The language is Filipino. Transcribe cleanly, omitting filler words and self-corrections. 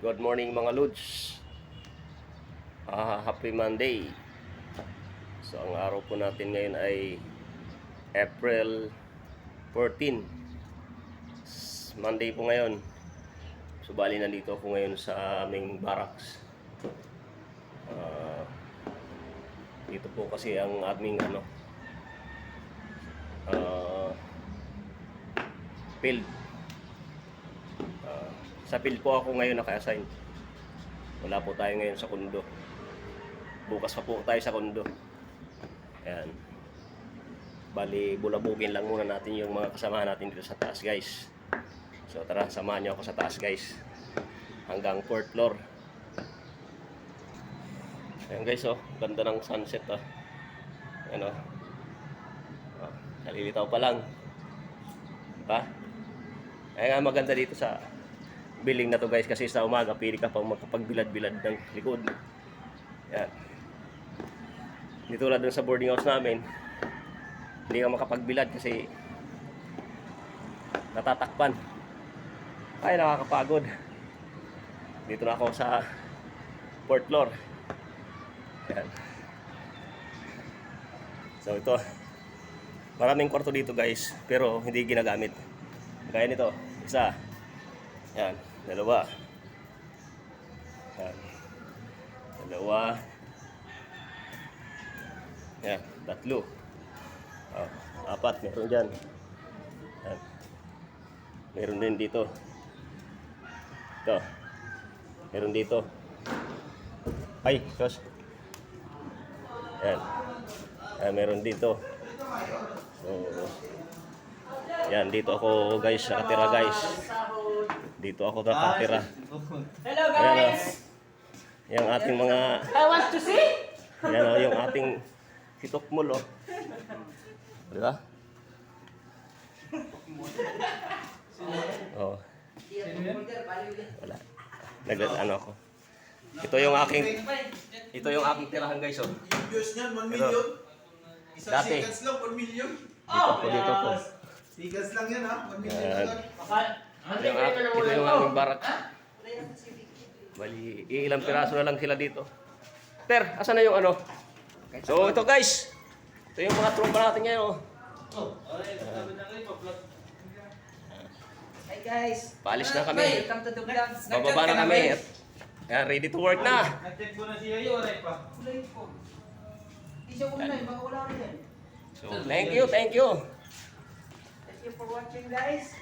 Good morning mga Lods. Happy Monday. So ang araw po natin ngayon ay April 14. Monday po ngayon. So bali nandito ako ngayon sa aming barracks. Dito po kasi ang aming field. Sa field po ako ngayon naka-assign. Wala po tayo ngayon sa kundo. Bukas pa po tayo sa kundo. Ayan. Bali, bulabugin lang muna natin yung mga kasama natin dito sa taas, guys. So tara, samahan nyo ako sa taas, guys. Hanggang 4th floor. Ayan guys, oh. Ganda ng sunset, oh. Ayan, oh. Nalilitaw pa lang. Diba? Ayan nga maganda dito sa building na to, guys, kasi sa umaga pili ka pang makapagbilad-bilad ng likod. Yan. Hindi tulad dun sa boarding house namin, hindi ka makapagbilad kasi natatakpan. Ay, nakakapagod. Dito na ako sa 4th floor. Yan. So ito, maraming kwarto dito, guys, pero hindi ginagamit. Gaya nito, isa. Yan, dalawa. Yan. Dalawa. Yan, tatlo. Apat, meron dyan. Yan. Meron din dito. Ito. Meron dito. Ay, sos. Yan. Yan, meron dito. So, yan, dito ako, guys, nakatira, guys. Dito ako nakatira. Hello guys! Yung ating mga... I want to see! Yan o, yung ating hitokmul, o. Diba? O. Wala. Ano ako. Ito yung aking tirahan, guys, o. Views niyan, 1 million. Isang Dati. seconds lang, 1 million. Dito po. Seconds lang yan, ha? 1 million Yan. agad. Ito yung aming barak. Bali, ilang piraso na lang sila dito. Ter, asan na yung ano? So ito, guys. Ito yung mga trompa natin ngayon. Hi guys! Paalis na kami. Welcome to the vlog. Bababa na kami. Yan, ready to work na. Na-check ko na siya yun, pa. Kulay po. Hindi siya online, baka wala rin yan. So, thank you, thank you. Thank you for watching guys.